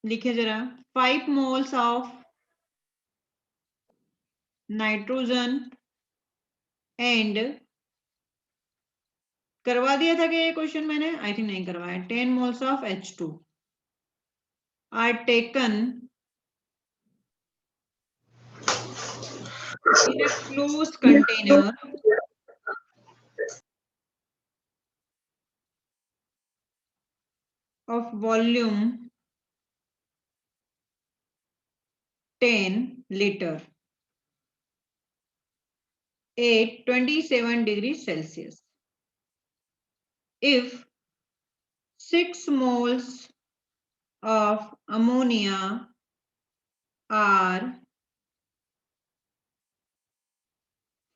लिखे जरा 5 moles of nitrogen and करवा दिया था कि ये क्वेश्चन मैंने आई थिंक नहीं करवाया 10 moles of H2 are taken in a closed container of volume 10 liter at 27 degrees Celsius. If 6 moles of ammonia are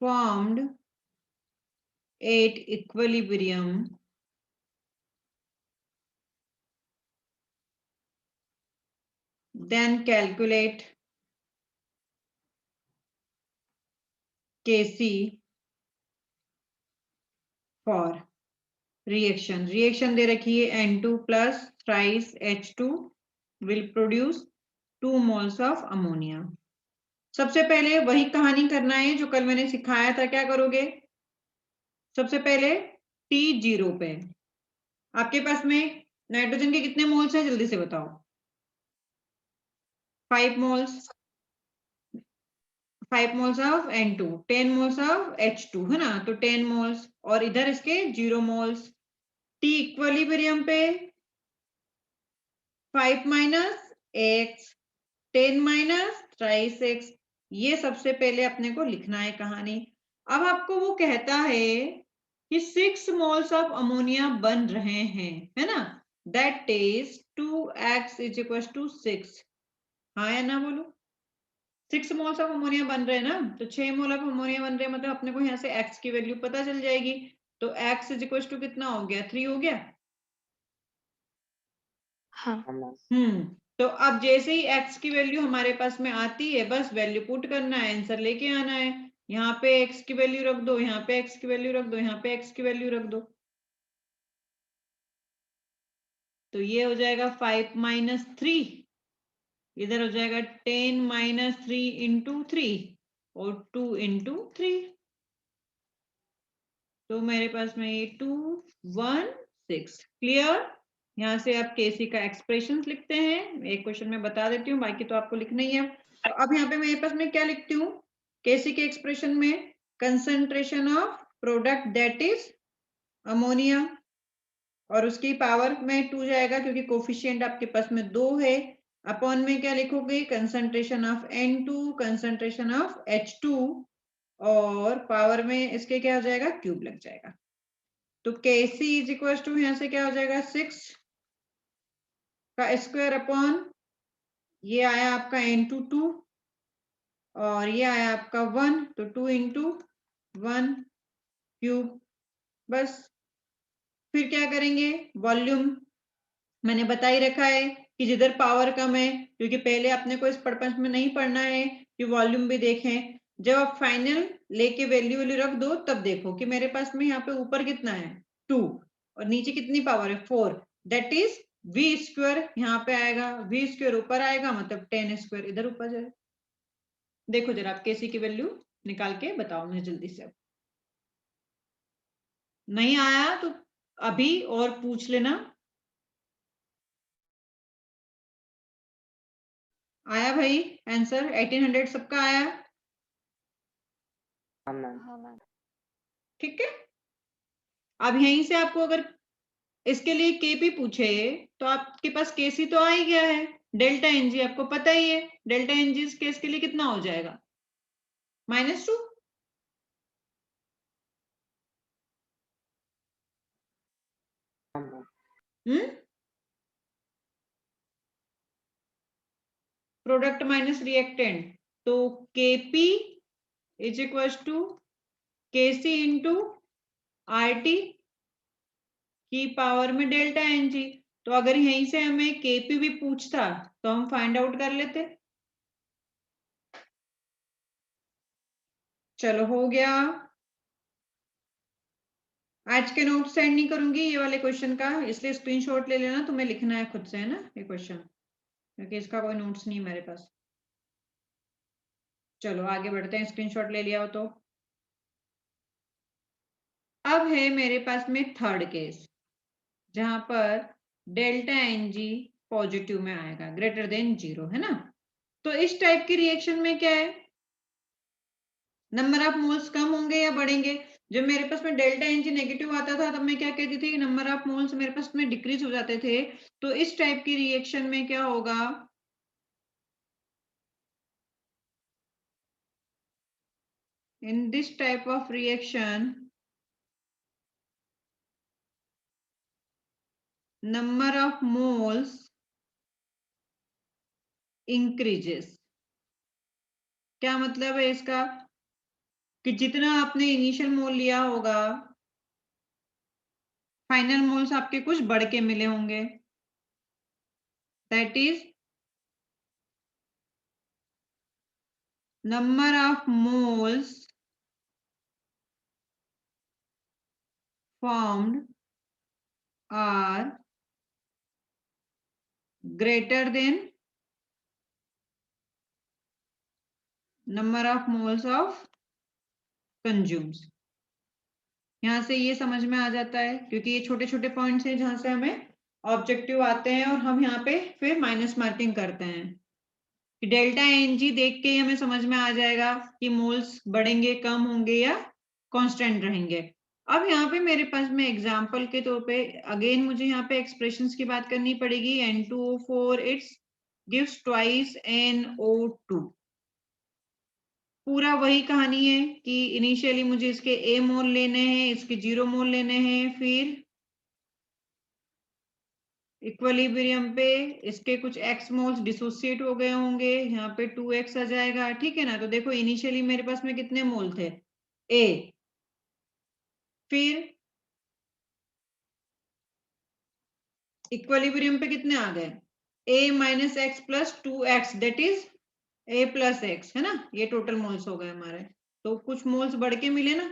formed at equilibrium, then calculate Kc for reaction. Reaction दे रखी है N2 plus thrice H2 will produce 2 moles of ammonia. सबसे पहले वही कहानी करना है जो कल मैंने सिखाया था। क्या करोगे? सबसे पहले T0 पे आपके पास में नाइट्रोजन के कितने मोल्स हैं जल्दी से बताओ। 5 moles, 5 moles of N2, 10 moles of H2 है ना, तो 10 मोल्स और इधर इसके 0 मोल्स। T इक्विलिब्रियम पे 5 minus x 10 minus thrice x, ये सबसे पहले अपने को लिखना है कहानी। अब आपको वो कहता है कि 6 मोल्स ऑफ अमोनिया बन रहे हैं, है ना, that is 2x is equal to 6। हाँ या ना बोलो? 6 मोल्स ऑफ अमोनिया बन रहे हैं ना, तो 6 मोल ऑफ अमोनिया बन रहे हैं, मतलब अपने को यहाँ से x की वैल्यू पता चल जाएगी। तो x इज इक्वल टू कितना हो गया? 3 हो गया। हाँ। तो अब जैसे ही x की वैल्यू हमारे पास में आती है बस वैल्यू पुट करना है, आंसर लेके आना है। यहाँ पे x की वैल्यू रख दो, यहाँ पे x की वैल्यू रख दो, यहाँ पे x की वैल्यू रख दो, तो ये हो जाएगा 5 माइनस 3, इधर हो जाएगा 10 माइनस 3 इंटू 3 और 2 इंटू 3, तो मेरे पास में ये 216। क्लियर? यहाँ से आप केसी का एक्सप्रेशन लिखते हैं, एक क्वेश्चन में बता देती हूँ, बाकी तो आपको लिखना ही है। तो अब यहाँ पे मेरे पास में क्या लिखती हूँ केसी के एक्सप्रेशन में? Concentration of product that is ammonia, और उसकी पावर में 2 जाएगा क्योंकि कोफिशिएंट आपके पास में 2 है। अपॉन में क्या लिखोगे? Concentration of N2, concentration of H2, और पावर में इसके क्या हो जाएगा? क्यूब लग जाएगा। तो Kc इज इक्वल टू यहाँ से क्या हो जाएगा? 6 का स्क्वायर अपॉन ये आया आपका N2 2 और ये आया आपका 1, तो 2 इंटू 1 क्यूब। बस फिर क्या करेंगे? वॉल्यूम मैंने बता ही रखा है कि जिधर पावर कम है, क्योंकि पहले अपने को इस पर्पस में नहीं पढ़ना है कि वॉल्यूम भी देखें, जब आप फाइनल लेके वैल्यू रख दो तब देखो कि मेरे पास में यहाँ पे ऊपर कितना है 2 और नीचे कितनी पावर है 4, दैट इज v स्क्वायर यहाँ पे आएगा, v स्क्वायर ऊपर आएगा मतलब 10 स्क्वायर इधर ऊपर जाए। देखो जरा आप केसी की वैल्यू निकाल के बताओ मुझे जल्दी से। अब नहीं आया तो अभी और पूछ लेना। आया भाई आंसर? 1800 सबका आया? ठीक है। अब यहीं से आपको अगर इसके लिए केपी पूछे तो आपके पास केसी तो आ ही गया है, डेल्टा एनजी आपको पता ही है, डेल्टा एनजी इस केस के लिए कितना हो जाएगा? -2। प्रोडक्ट माइनस रिएक्टेंट, तो KP is equal to KC into RT की पावर में डेल्टा एनजी। तो अगर यहीं से हमें केपी भी पूछता तो हम फाइंड आउट कर लेते। चलो हो गया। आज के नोट सेंड नहीं करूंगी ये वाले क्वेश्चन का, इसलिए स्क्रीनशॉट ले लेना, तुम्हें लिखना है खुद से, है ना ये क्वेश्चन। क्योंकि इसका कोई नोट्स नहीं मेरे पास। चलो आगे बढ़ते हैं, स्क्रीनशॉट ले लिया हो तो। अब है मेरे पास में थर्ड केस, जहां पर डेल्टा एन जी पॉजिटिव में आएगा, ग्रेटर देन 0, है ना। तो इस टाइप की रिएक्शन में क्या है, नंबर ऑफ मोल्स कम होंगे या बढ़ेंगे। जब मेरे पास में डेल्टा एन जी नेगेटिव आता था तब मैं क्या कहती थी, नंबर ऑफ मोल्स मेरे पास में डिक्रीज हो जाते थे। तो इस टाइप की रिएक्शन में क्या होगा, in this type of reaction number of moles increases. क्या मतलब है इसका, कि जितना आपने इनिशियल मोल लिया होगा, फाइनल मोल्स आपके कुछ बढ़ के मिले होंगे। That is number of moles formed are greater than number of moles of consumes। यहां से ये समझ में आ जाता है, क्योंकि ये छोटे छोटे पॉइंट्स हैं जहां से हमें ऑब्जेक्टिव आते हैं और हम यहाँ पे फिर माइनस मार्किंग करते हैं। डेल्टा एन जी देख के ही हमें समझ में आ जाएगा कि मोल्स बढ़ेंगे, कम होंगे या कांस्टेंट रहेंगे। अब यहाँ पे मेरे पास में एग्जांपल के तौर पे अगेन मुझे यहाँ पे एक्सप्रेशंस की बात करनी पड़ेगी। N2O4 it's gives twice NO2। पूरा वही कहानी है कि इनिशियली मुझे इसके A मोल लेने हैं, इसके 0 मोल लेने हैं, फिर इक्विलिब्रियम पे इसके कुछ x मोल्स डिसोसिएट हो गए होंगे, यहाँ पे 2x आ जाएगा, ठीक है ना। तो देखो इनिशियली मेरे पास में कितने मोल थे, A, फिर इक्विलिब्रियम पे कितने आ गए, A minus x plus 2x, that is A plus x, है ना। ये टोटल मोल्स हो गए हमारे। तो कुछ मोल्स बढ़ के मिले ना।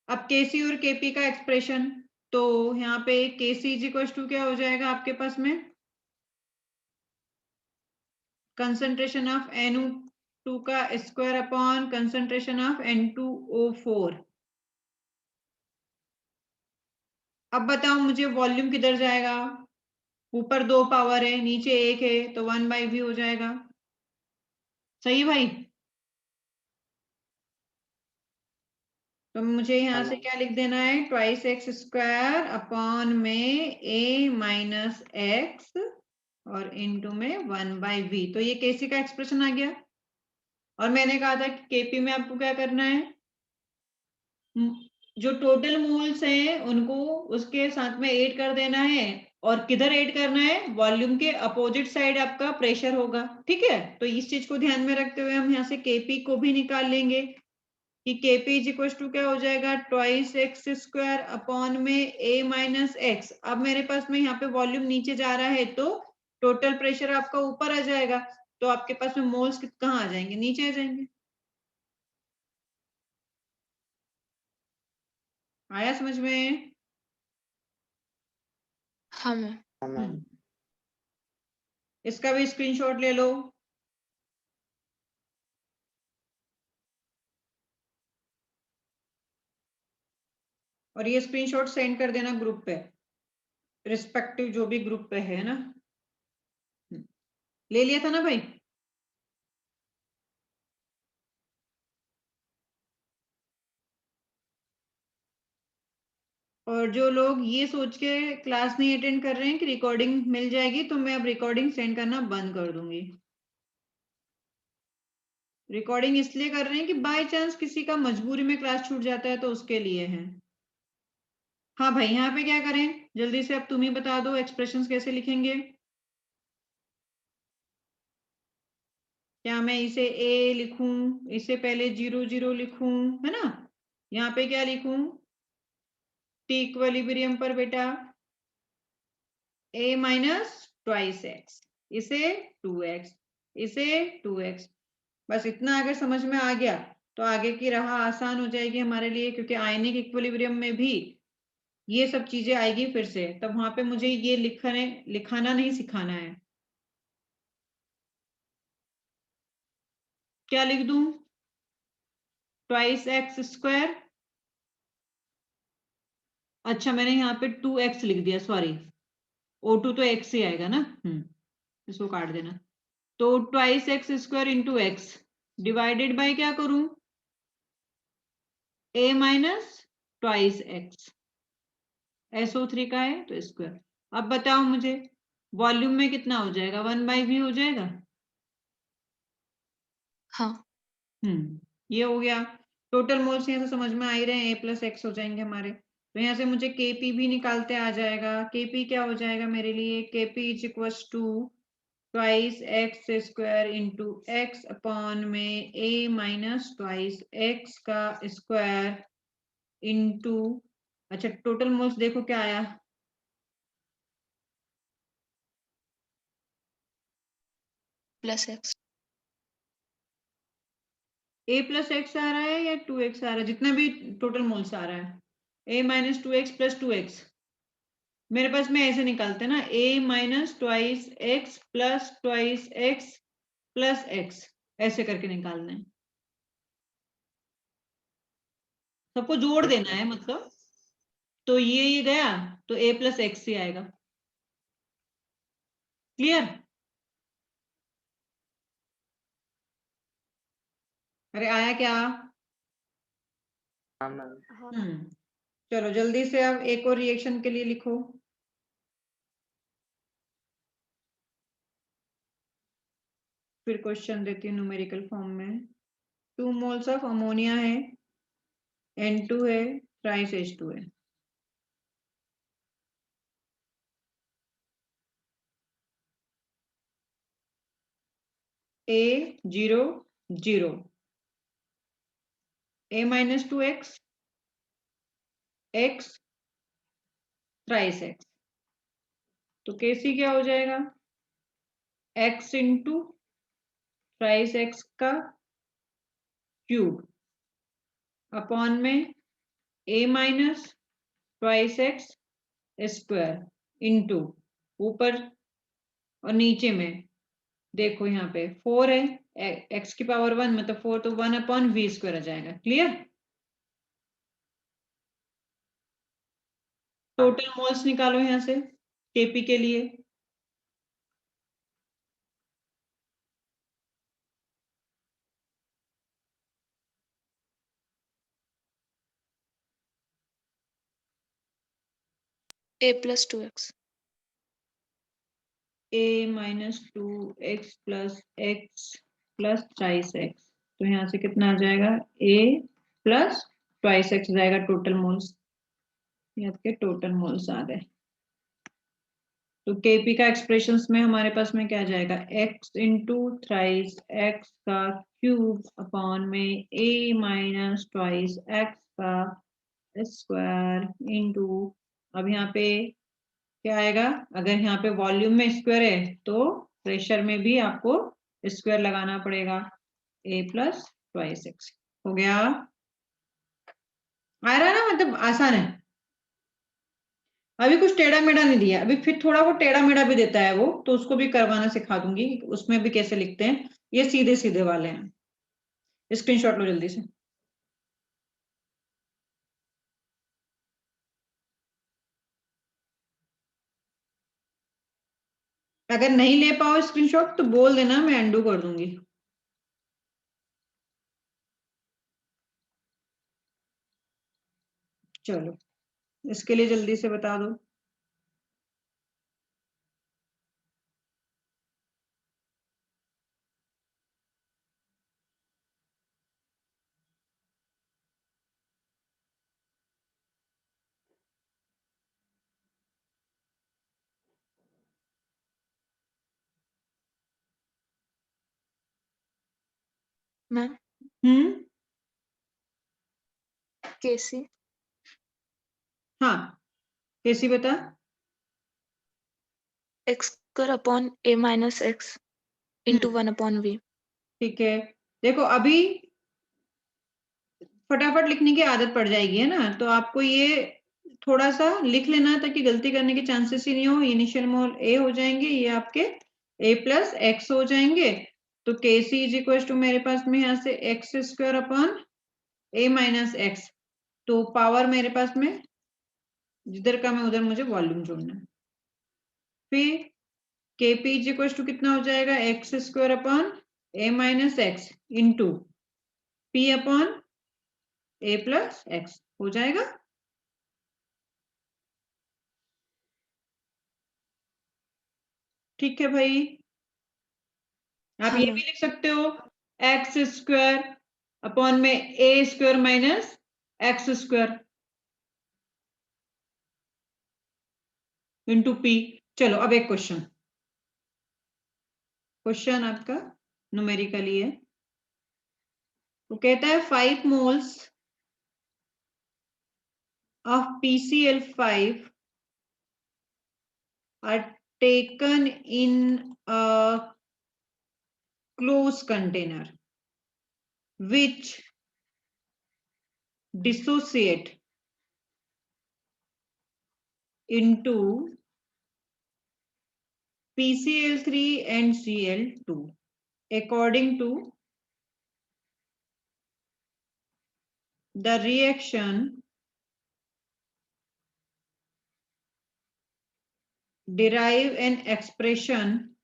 अब Kc और Kp का एक्सप्रेशन, तो यहाँ पे Kc इज इक्वल टू क्या हो जाएगा आपके पास में, कंसंट्रेशन ऑफ NO2 का square upon concentration of N2O4। अब बताओ मुझे वॉल्यूम किधर जाएगा, ऊपर 2 पावर है, नीचे 1 है, तो 1/v हो जाएगा। सही भाई। तो मुझे यहाँ से क्या लिख देना है, ट्वाइस एक्स स्क्वायर अपॉन में a माइनस एक्स और इनटू में 1/v। तो ये केसी का एक्सप्रेशन आ गया। और मैंने कहा था कि केपी में आपको क्या करना है, जो टोटल मोल्स हैं उनको उसके साथ में ऐड कर देना है। और किधर ऐड करना है, वॉल्यूम के अपोजिट साइड आपका प्रेशर होगा, ठीक है। तो इस चीज को ध्यान में रखते हुए हम यहाँ से केपी को भी निकाल लेंगे कि केपी इज इक्वल टू क्या हो जाएगा, ट्वाइस एक्स स्क्वायर अपॉन में ए माइनस एक्स। अब मेरे पास में यहाँ पे वॉल्यूम नीचे जा रहा है तो टोटल प्रेशर आपका ऊपर आ जाएगा, तो आपके पास में मोल्स कहाँ आ जाएंगे, नीचे आ जाएंगे। आया समझ में। हाँ मैम। इसका भी स्क्रीनशॉट ले लो। और ये स्क्रीनशॉट सेंड कर देना ग्रुप पे, रिस्पेक्टिव जो भी ग्रुप पे है ना। ले लिया था ना भाई। और जो लोग ये सोच के क्लास नहीं अटेंड कर रहे हैं कि रिकॉर्डिंग मिल जाएगी, तो मैं अब रिकॉर्डिंग सेंड करना बंद कर दूंगी। रिकॉर्डिंग इसलिए कर रहे हैं कि बाय चांस किसी का मजबूरी में क्लास छूट जाता है तो उसके लिए है। हाँ भाई, यहाँ पे क्या करें, जल्दी से अब तुम ही बता दो एक्सप्रेशंस कैसे लिखेंगे। क्या मैं इसे ए लिखूं, इससे पहले 0 0 लिखूं, है ना। यहाँ पे क्या लिखूं, टी इक्विलिब्रियम पर बेटा a माइनस ट्वाइस एक्स, इसे 2x, इसे 2x। बस इतना अगर समझ में आ गया तो आगे की राह आसान हो जाएगी हमारे लिए, क्योंकि आयनिक इक्विलिब्रियम में भी ये सब चीजें आएगी फिर से, तब वहां पे मुझे ये लिखाना नहीं सिखाना है। क्या लिख दूं? Twice x square. अच्छा मैंने यहाँ पे 2x लिख दिया, सॉरी, O2 तो x ही आएगा ना। इसको काट देना। तो twice x square into x divided by क्या करूं? a minus twice x, SO3 का है तो स्क्वायर। अब बताओ मुझे वॉल्यूम में कितना हो जाएगा? 1/v हो जाएगा। हाँ। ये हो गया। टोटल मोल्स यहाँ से समझ में आ ही रहे हैं, a प्लस एक्स हो जाएंगे हमारे। तो यहाँ से मुझे Kp भी निकालते आ जाएगा। Kp क्या हो जाएगा मेरे लिए? Kp is equal to twice x square into x upon में a माइनस ट्वाइस एक्स का स्क्वायर इंटू, अच्छा टोटल मोल्स देखो क्या आया? Plus x. a plus x आ रहा है या 2x आ रहा है? जितना भी टोटल मोल्स आ रहा है, a minus 2x plus 2x। मेरे पास में ऐसे निकालते हैं ना, a minus twice x plus twice x plus x, ऐसे करके निकालना है। सबको जोड़ देना है मतलब। तो ये गया तो a प्लस एक्स ही आएगा। क्लियर? अरे आया क्या? चलो जल्दी से अब एक और रिएक्शन के लिए लिखो। फिर क्वेश्चन देती हूँ न्यूमेरिकल फॉर्म में। 2 मोल्स ऑफ अमोनिया है, N2 है, ट्राइस H2 है। A 0 0, a minus 2x x ट्राइस x, तो Kc क्या हो जाएगा? x इंटू ट्राइस x का क्यूब अपॉन में a minus twice x square into, ऊपर और नीचे में देखो यहाँ पे 4 है, x की पावर 1 मतलब 4, तो 1 अपॉन v स्क्वायर आ जाएगा। क्लियर? टोटल मोल्स निकालो यहाँ से Kp के लिए। a plus 2x। a minus 2x plus x plus twice x, तो यहाँ से कितना आ जाएगा? a प्लस ट्वाइस एक्स जाएगा टोटल मोल्स। यहाँ के टोटल मोल्स आ गए। तो Kp का एक्सप्रेशंस में हमारे पास में क्या जाएगा? x इंटू थ्राइस एक्स का क्यूब अपॉन में a माइनस ट्वाइस एक्स का स्क्वायर इंटू, अब यहाँ पे क्या आएगा? अगर यहाँ पे वॉल्यूम में स्क्वायर है तो प्रेशर में भी आपको स्क्वायर लगाना पड़ेगा। a प्लस ट्वाइस एक्स हो गया। आ रहा है ना? मतलब आसान है। अभी कुछ टेढ़ा मेढ़ा नहीं दिया, अभी फिर थोड़ा वो टेढ़ा मेढ़ा भी देता है वो, तो उसको भी करवाना सिखा दूंगी, उसमें भी कैसे लिखते हैं। ये सीधे सीधे वाले हैं। स्क्रीनशॉट लो जल्दी से। अगर नहीं ले पाओ स्क्रीनशॉट तो बोल देना, मैं अंडू कर दूंगी। चलो इसके लिए जल्दी से बता दो। मैम Kc हाँ कैसी बता? x square upon a minus x into 1 upon v। ठीक है, देखो अभी फटाफट लिखने की आदत पड़ जाएगी है ना, तो आपको ये थोड़ा सा लिख लेना ताकि गलती करने के चांसेस ही नहीं हो। इनिशियल मोल ए हो जाएंगे, ये आपके ए प्लस एक्स हो जाएंगे। तो के सी इज इक्वल टू मेरे पास में यहाँ से x square upon a minus x, तो पावर मेरे पास में जिधर का मैं उधर मुझे वॉल्यूम जोड़ना है। फिर के पी इज इक्वल टू कितना हो जाएगा, x square upon a minus x into p upon a plus x हो जाएगा। ठीक है भाई, आप हाँ ये मैम। भी लिख सकते हो एक्स स्क्वायर अपॉन में a square minus x square into p. चलो अब एक क्वेश्चन आपका न्यूमेरिकली है। वो कहता है 5 moles of PCl5 are taken in a closed container which dissociate into PCl3 and Cl2 according to the reaction derive an expression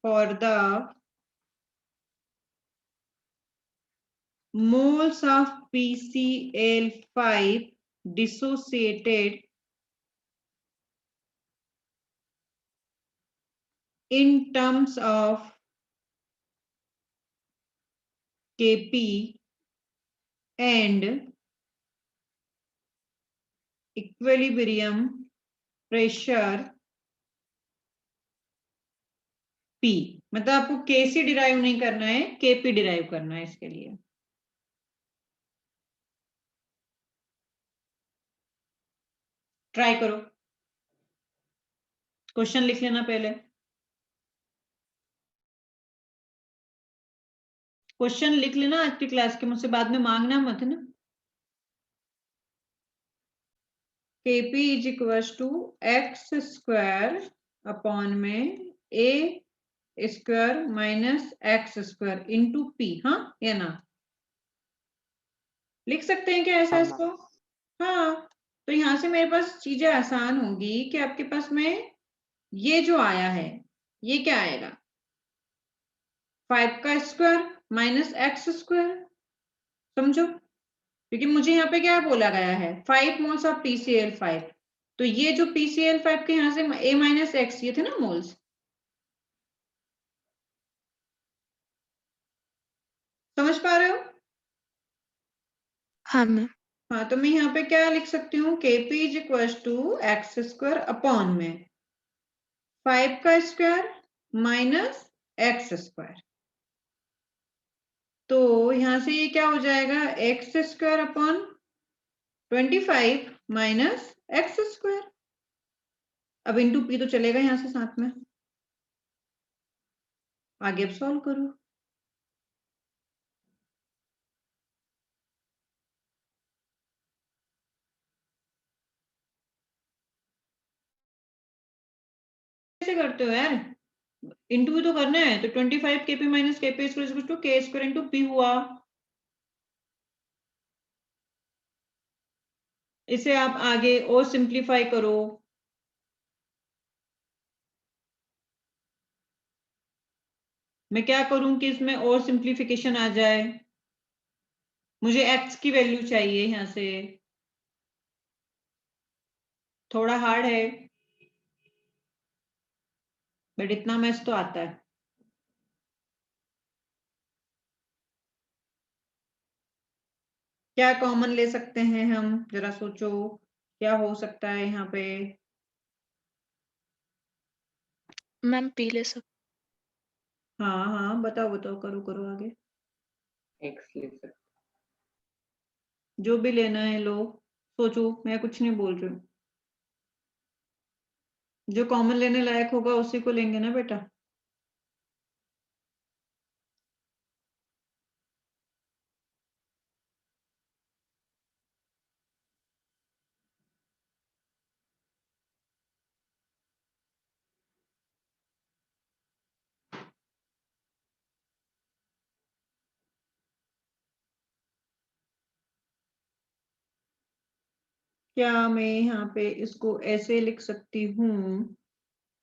for the moles of PCl5 dissociated in terms of Kp and equilibrium pressure P। मतलब आपको Kc derive नहीं करना है, Kp derive करना है। इसके लिए try करो, क्वेश्चन लिख लेना पहले। क्वेश्चन लिख लेना आज की क्लास के, मुझसे बाद में मांगना मत ना। Kp is equal to x square upon में a square minus x square into p. हाँ या ना, लिख सकते हैं क्या ऐसा इसको? हाँ, तो यहां से मेरे पास चीजें आसान होंगी कि आपके पास में ये जो आया है ये क्या आएगा, 5 का स्क्वायर माइनस एक्स स्क्वायर। समझो, क्योंकि मुझे यहाँ पे क्या बोला गया है, 5 मोल्स ऑफ PCl5, तो ये जो PCl5 के यहाँ से a माइनस एक्स ये थे ना मोल्स। समझ पा रहे हो? हाँ मैम। हाँ, तो मैं यहाँ पे क्या लिख सकती हूँ, Kp is equal to x square upon में 5 का स्क्वायर माइनस एक्स स्क्वायर। तो यहां से ये क्या हो जाएगा, x square upon 25 minus x square. अब इंटू पी तो चलेगा यहां से साथ में, आगे अब सॉल्व करो। कैसे करते हो यार, इंटू भी तो करना है। तो 25 Kp minus Kp square two के स्क्वायर इंटू पी हुआ। इसे आप आगे और सिंप्लीफाई करो। मैं क्या करूं कि इसमें और सिंप्लीफिकेशन आ जाए। मुझे एक्स की वैल्यू चाहिए यहां से, थोड़ा हार्ड है बट इतना मैथ्स तो आता है। क्या कॉमन ले सकते हैं हम, जरा सोचो क्या हो सकता है यहाँ पे। मैम पी ले सकते। हाँ हाँ, बताओ बताओ, करो करो आगे। एक्स ले सकते, जो भी लेना है लो, सोचो, मैं कुछ नहीं बोल रही हूँ। जो कॉमन लेने लायक होगा उसी को लेंगे ना बेटा। क्या मैं यहाँ पे इसको ऐसे लिख सकती हूँ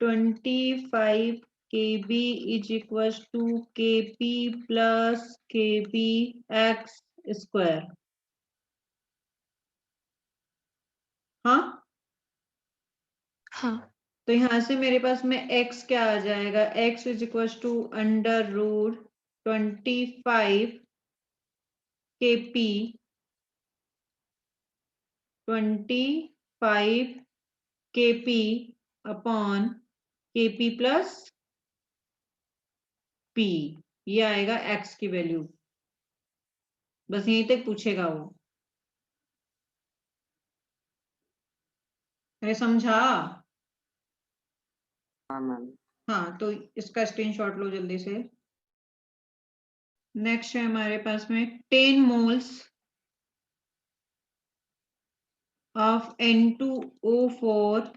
25 kb is equal to kp plus kb x square. हाँ, हाँ तो यहाँ से मेरे पास में x क्या आ जाएगा, x is equal to under root 25 kp 25 kp upon kp plus p, ये आएगा x की वैल्यू। बस यहीं तक पूछेगा वो। अरे समझा? हाँ मैम। हाँ, तो इसका स्क्रीनशॉट लो जल्दी से। नेक्स्ट है हमारे पास में 10 moles of N2O4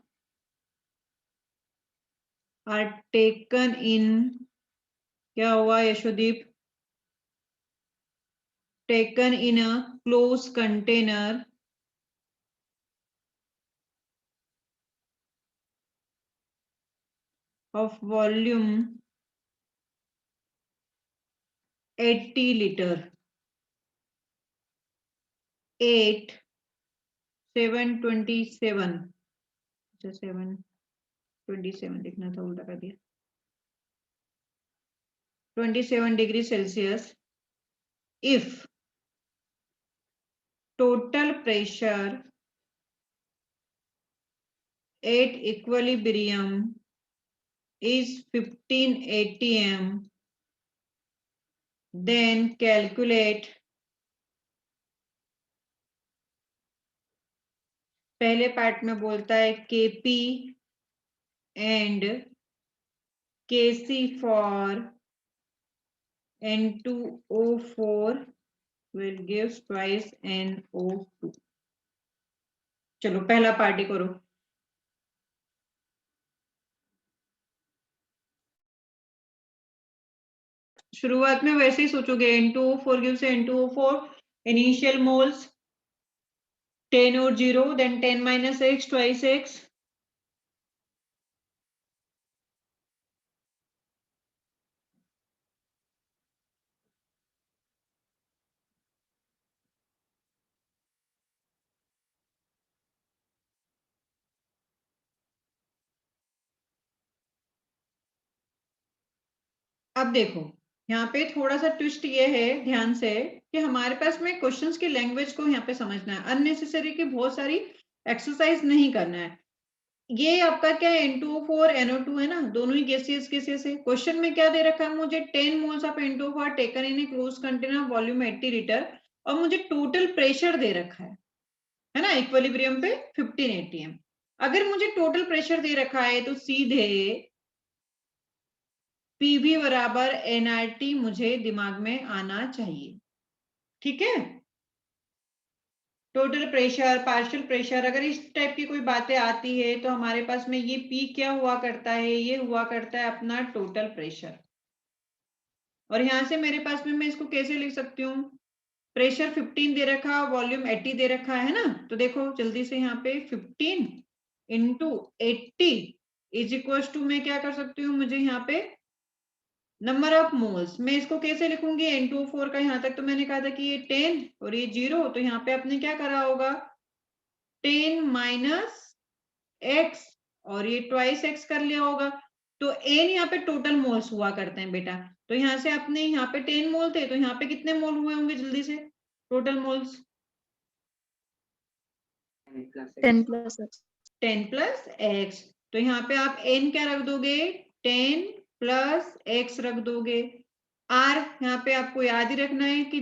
are taken in, क्या हुआ Yashodeep, taken in a close container of volume 80 liter 8 727, अच्छा 727 लिखना था, उल्टा कर दिया, 27 degree Celsius if total pressure at equilibrium is 15 atm, then calculate, पहले पार्ट में बोलता है kp and kc for N2O4 will give twice NO2। चलो पहला पार्ट ही करो। शुरुआत में वैसे ही सोचोगे, N2O4 gives N2O4 initial moles 10 और 0, then 10 minus x twice x, अब देखो यहाँ पे थोड़ा सा ट्विस्ट ये है, ध्यान से, कि हमारे पास में क्वेश्चंस की लैंग्वेज को यहाँ पे समझना है, अननेसेसरी की बहुत सारी एक्सरसाइज नहीं करना है। ये आपका क्या है, N2O4 NO2 है ना, दोनों ही गैसियस गैसेस है। क्वेश्चन में क्या दे रखा है मुझे, 10 moles of N2O4 taken in A close container volume 80 litre, और मुझे टोटल प्रेशर दे रखा है ना, इक्विलिब्रियम पे 15 atm। अगर मुझे टोटल प्रेशर दे रखा है तो सीधे PV बराबर nRT मुझे दिमाग में आना चाहिए, ठीक है। टोटल प्रेशर, पार्शियल प्रेशर, अगर इस टाइप की कोई बातें आती है तो हमारे पास में ये P क्या हुआ करता है, ये हुआ करता है अपना टोटल प्रेशर। और यहां से मेरे पास में मैं इसको कैसे लिख सकती हूँ, प्रेशर 15 दे रखा, वॉल्यूम 80 दे रखा है ना, तो देखो जल्दी से यहाँ पे 15 इंटू 80 इज इक्वल टू, मैं क्या कर सकती हूँ, मुझे यहाँ पे नंबर ऑफ मोल्स, मैं इसको कैसे लिखूंगी, N2O4 का यहाँ तक तो मैंने कहा था कि ये 10 और ये 0, तो यहाँ पे आपने क्या करा होगा, 10 माइनस x और ये ट्वाइस x कर लिया होगा। तो n यहाँ पे टोटल मोल्स हुआ करते हैं बेटा, तो यहाँ से आपने यहाँ पे 10 मोल थे, तो यहाँ पे कितने मोल हुए होंगे जल्दी से, total moles 10 plus x 10 plus x, तो यहाँ पे आप n क्या रख दोगे, 10 प्लस x रख दोगे। r यहाँ पे आपको याद ही रखना है कि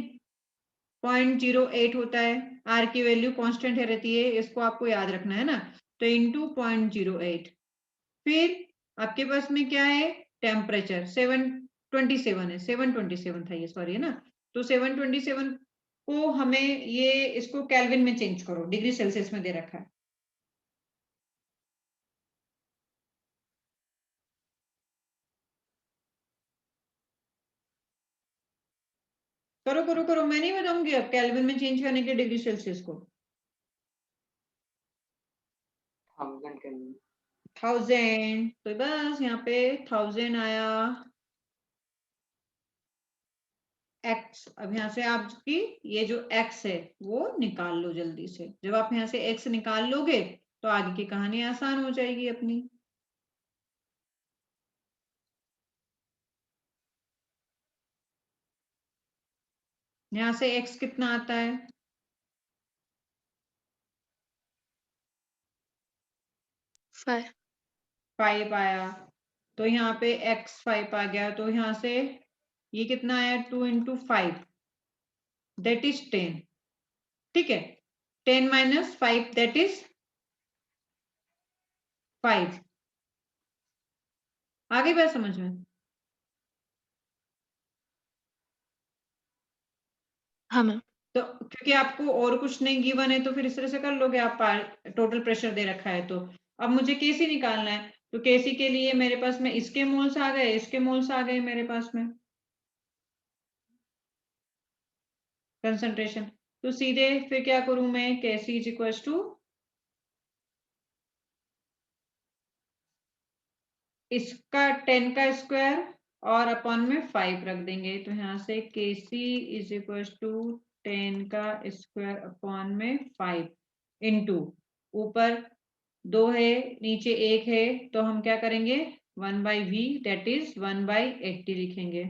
0.08 होता है, r की वैल्यू कांस्टेंट है रहती है, इसको आपको याद रखना है ना, तो इंटू 0.08। फिर आपके पास में क्या है, टेम्परेचर 727 है, 727 था ये, सॉरी है ना, तो 727 को हमें ये इसको केल्विन में चेंज करो, डिग्री सेल्सियस में दे रखा है। करो करो करो, मैं नहीं बताऊंगी अब केल्विन में चेंज करने के डिग्री सेल्सियस को। 1000 के लिए 1000, तो बस यहाँ पे 1000 आया x। अब यहाँ से आपकी ये जो x है वो निकाल लो जल्दी से। जब आप यहाँ से x निकाल लोगे तो आगे की कहानी आसान हो जाएगी अपनी। यहाँ से x कितना आता है? 5 5 आया, तो यहाँ पे x 5 आ गया, तो यहाँ से ये कितना आया? 2 इंटू 5 दैट इज 10। ठीक है, 10 माइनस 5 दैट इज 5। आ गई बात समझ में? हाँ मैम। तो क्योंकि आपको और कुछ नहीं गिवन है तो फिर इस तरह से कर लोगे आप। टोटल प्रेशर दे रखा है तो अब मुझे केसी निकालना है, तो केसी के लिए मेरे पास में इसके मोल्स आ गए, इसके मोल्स आ गए मेरे पास में कंसंट्रेशन। तो सीधे फिर क्या करूं मैं? केसी इज इक्वल टू इसका 10 का स्क्वायर और अपॉन में 5 रख देंगे, तो यहाँ से केसी इज इक्वल टू 10 का स्क्वायर अपॉन में 5 इंटू ऊपर 2 है नीचे 1 है, तो हम क्या करेंगे? 1/v दैट इज 1/80 लिखेंगे।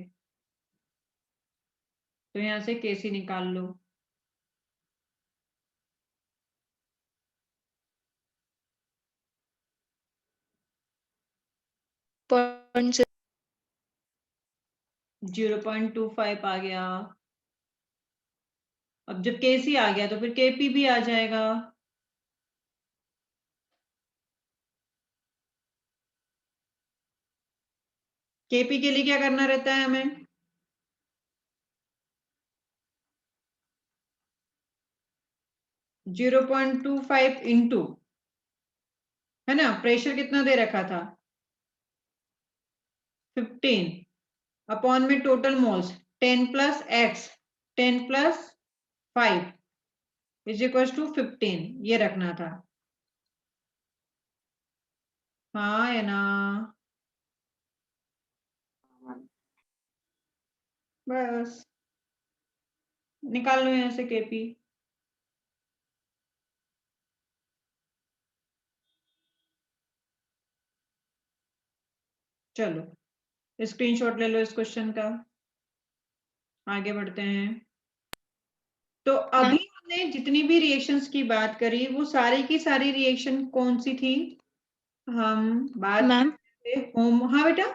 तो यहाँ से केसी निकाल लो। पॉइंट 0.25 आ गया। अब जब केसी आ गया तो फिर केपी भी आ जाएगा। केपी के लिए क्या करना रहता है हमें? जीरो 0.25 इंटू, है ना, प्रेशर कितना दे रखा था? 15 अपॉन में total moles 10 plus x 10 plus 5 is equal to 15, ये रखना था। हाँ या ना? बस निकाल लो यहाँ से केपी। चलो स्क्रीनशॉट ले लो इस क्वेश्चन का, आगे बढ़ते हैं। तो अभी मैम। हमने जितनी भी रिएक्शंस की बात करी वो सारी की सारी रिएक्शन कौन सी थी? हम बात मैम करते थे होम। हाँ बेटा,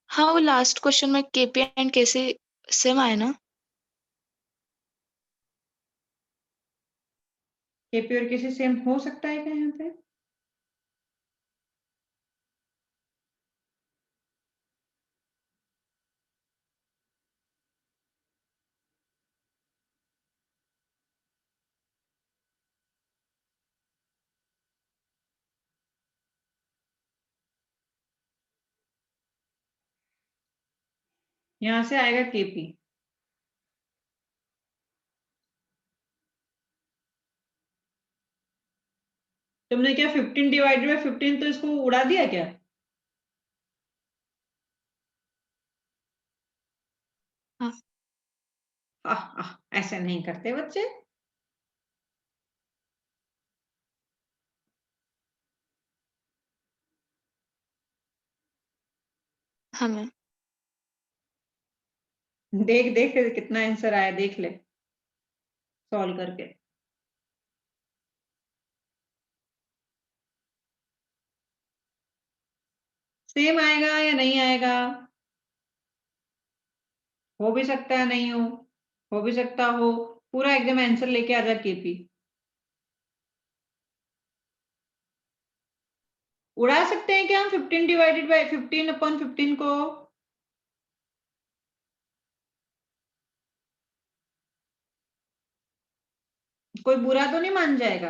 हाँ, वो लास्ट क्वेश्चन में केपी एंड केसी सेम आए ना? केपी और केसी सेम हो सकता है क्या यहाँ पे? यहाँ से आएगा केपी। तुमने क्या 15 डिवाइडेड बाय 15 तो इसको उड़ा दिया क्या? हाँ। ऐसे नहीं करते बच्चे। हाँ मैम। देख देख कितना आंसर आया, देख ले सॉल्व करके। सेम आएगा या नहीं आएगा? हो भी सकता है नहीं हो भी सकता हो। पूरा एकदम आंसर लेके आजा केपी। उड़ा सकते हैं क्या हम 15 डिवाइडेड बाय 15 अपॉन 15 को? कोई बुरा तो नहीं मान जाएगा?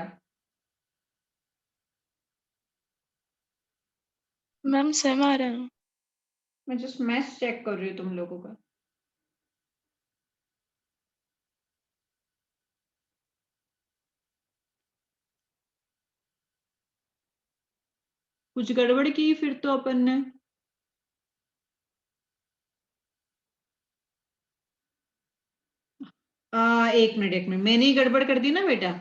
मैम सेम आ रहा है। मैं जस्ट मैथ्स चेक कर रही हूँ तुम लोगों का। कुछ गड़बड़ की फिर तो अपन ने। एक मिनट मैंने ही गड़बड़ कर दी ना बेटा।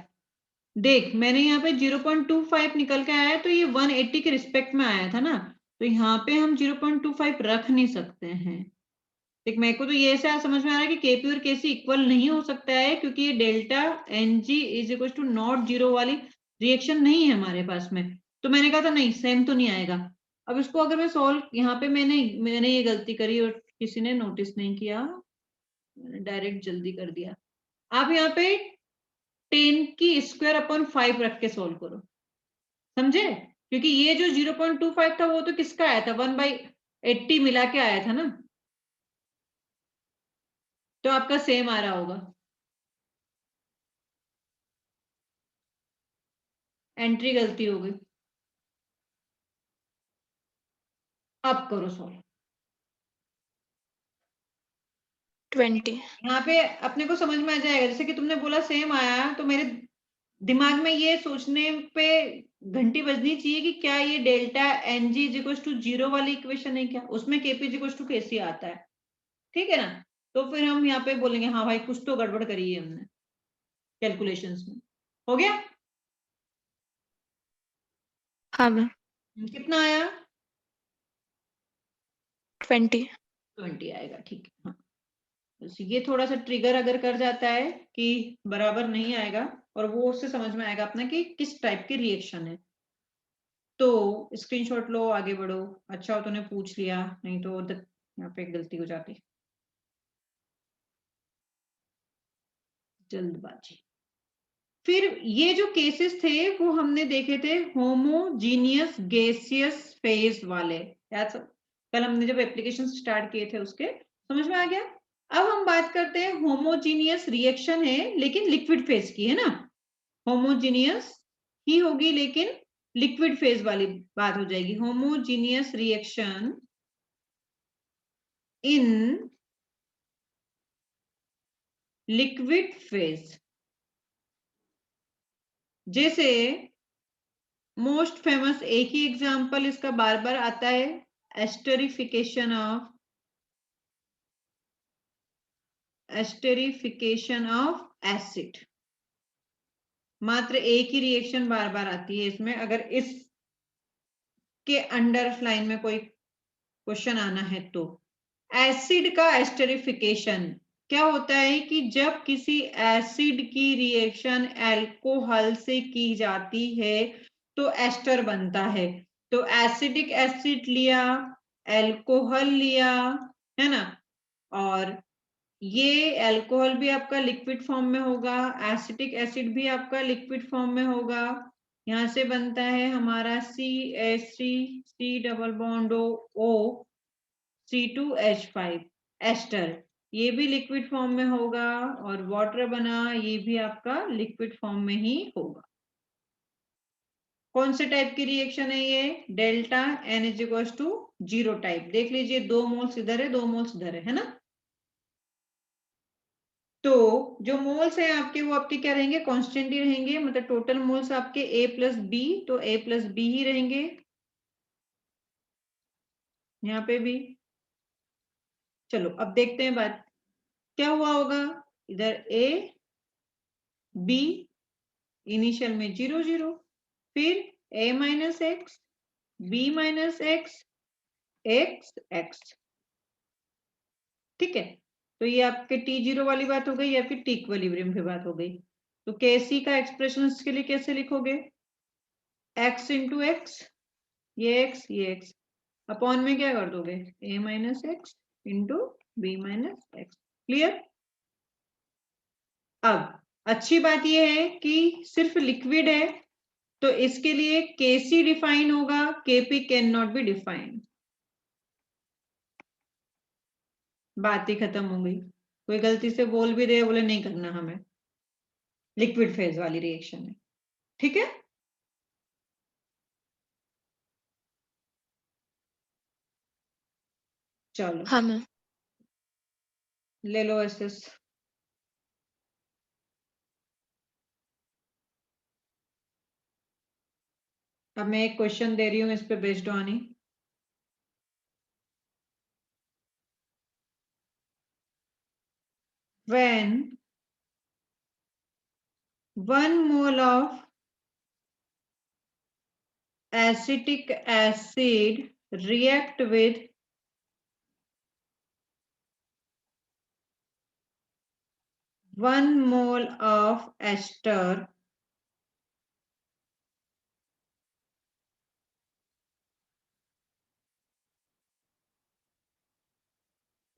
देख मैंने यहाँ पे 0.25 निकल के आया है, तो ये 180 के रिस्पेक्ट में आया था ना, तो यहाँ पे हम 0.25 रख नहीं सकते हैं। देख मेरे को तो ये ऐसा समझ में आ रहा है कि केपी और केसी इक्वल नहीं हो सकता है, क्योंकि ये delta n g is equal to not zero वाली रिएक्शन नहीं है हमारे पास में। तो मैंने कहा था नहीं सेम तो नहीं आएगा। अब इसको अगर मैं सॉल्व, यहाँ पे मैंने ये गलती करी और किसी ने नोटिस नहीं किया, मैंने डायरेक्ट जल्दी कर दिया। आप यहाँ पे 10 की स्क्वायर अपॉन 5 रख के सोल्व करो, समझे? क्योंकि ये जो 0.25 था वो तो किसका आया था, 1/80 मिला के आया था ना, तो आपका सेम आ रहा होगा। एंट्री गलती हो गई। अब करो सॉल्व। 20। यहाँ पे अपने को समझ में आ जाएगा, जैसे कि तुमने बोला सेम आया, तो मेरे दिमाग में ये सोचने पे घंटी बजनी चाहिए कि क्या ये delta n g is to zero वाली इक्वेशन है क्या, उसमें केपी इज टू केसी आता है, ठीक है ना? तो फिर हम यहाँ पे बोलेंगे हाँ भाई कुछ तो गड़बड़ करी है हमने कैलकुलेशंस में। हो गया? हाँ मैम। कितना आया? 20। 20 आएगा, ठीक है। हाँ बस ये थोड़ा सा ट्रिगर अगर कर जाता है कि बराबर नहीं आएगा, और वो उससे समझ में आएगा अपना कि किस टाइप की रिएक्शन है। तो स्क्रीनशॉट लो, आगे बढ़ो। अच्छा हो तूने पूछ लिया, नहीं तो यहाँ पे गलती हो जाती। जल्दबाजी। फिर ये जो केसेस थे वो हमने देखे थे होमोजीनियस गैसियस फेज वाले, याद सब कल हमने जब एप्लीकेशन स्टार्ट किए थे उसके, समझ में आ गया? अब हम बात करते हैं होमोजीनियस रिएक्शन है लेकिन लिक्विड फेज की, है ना? होमोजीनियस ही होगी लेकिन लिक्विड फेज वाली बात हो जाएगी। Homogeneous reaction in liquid phase, जैसे मोस्ट फेमस एक ही एग्जांपल इसका बार बार आता है, एस्टरिफिकेशन ऑफ एसिड। मात्र एक ही रिएक्शन बार बार आती है इसमें, अगर इस के अंडर लाइन में कोई क्वेश्चन आना है तो। एसिड का एस्टरिफिकेशन क्या होता है कि जब किसी एसिड की रिएक्शन अल्कोहल से की जाती है तो एस्टर बनता है। तो एसिडिक एसिड लिया, अल्कोहल लिया, है ना, और ये अल्कोहल भी आपका लिक्विड फॉर्म में होगा, एसिटिक एसिड भी आपका लिक्विड फॉर्म में होगा। यहाँ से बनता है हमारा CH3 C double bond O C2H5 ester, ये भी लिक्विड फॉर्म में होगा, और वाटर बना ये भी आपका लिक्विड फॉर्म में ही होगा। कौन से टाइप की रिएक्शन है ये? Delta n is equal to zero type. देख लीजिए 2 मोल्स इधर है, 2 मोल्स इधर है ना? तो जो मोल्स हैं आपके वो आपके क्या रहेंगे, कांस्टेंट ही रहेंगे, मतलब टोटल मोल्स आपके A प्लस बी, तो A प्लस बी ही रहेंगे यहाँ पे भी। चलो अब देखते हैं बात क्या हुआ होगा। इधर A B इनिशियल में 0 0, फिर A minus x, B minus x, x x, ठीक है? तो ये आपके T0 वाली बात हो गई, या फिर टी इक्विलिब्रियम की बात हो गई। तो केसी का एक्सप्रेशन के लिए कैसे लिखोगे? x इंटू एक्स, ये x अपॉन में क्या कर दोगे, a minus x into b minus x. Clear? अब अच्छी बात यह है कि सिर्फ लिक्विड है, तो इसके लिए केसी डिफाइन होगा, KP can not be defined. बात ही खत्म हो गई। कोई गलती से बोल भी दे, बोले नहीं करना हमें, लिक्विड फेज वाली रिएक्शन है, ठीक है? चलो हाँ मैम। ले लो एसएस। अब मैं एक क्वेश्चन दे रही हूँ इस पे based on he. When 1 mole of acetic acid react with 1 mole of ester,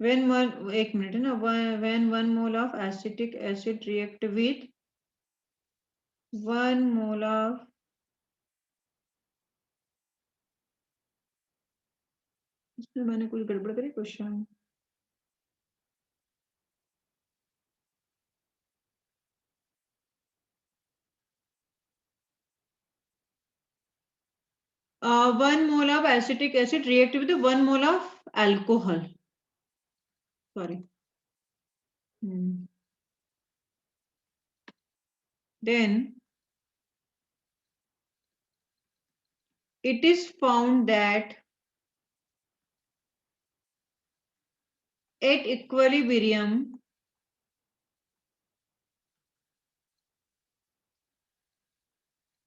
when एक मिनट है ना, when 1 mole of acetic acid react with 1 mole of इसमें मैंने कुछ गड़बड़ करी question. One mole of acetic acid react with 1 mole of alcohol. Sorry. Then it is found that at equilibrium,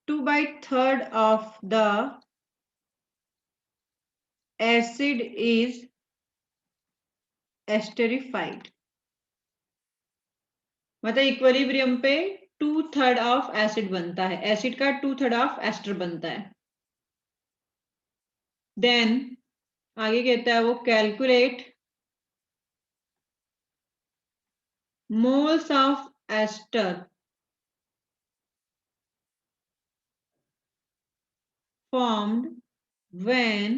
two by third of the acid is esterified. मतलब equilibrium पे 2/3 of acid बनता है, acid का 2/3 of ester बनता है। Then आगे कहता है वो calculate moles of ester formed when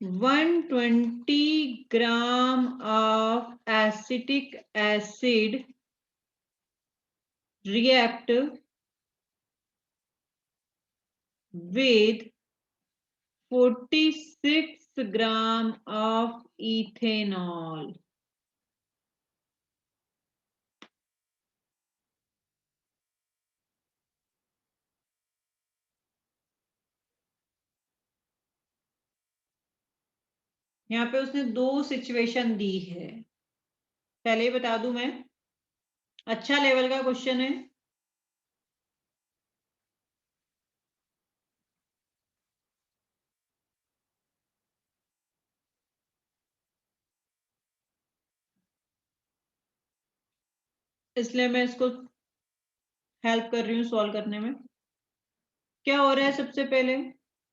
120 gram of acetic acid react with 46 gram of ethanol. यहाँ पे उसने 2 सिचुएशन दी है, पहले ही बता दूं मैं, अच्छा लेवल का क्वेश्चन है। इसलिए मैं इसको हेल्प कर रही हूँ सॉल्व करने में। क्या हो रहा है, सबसे पहले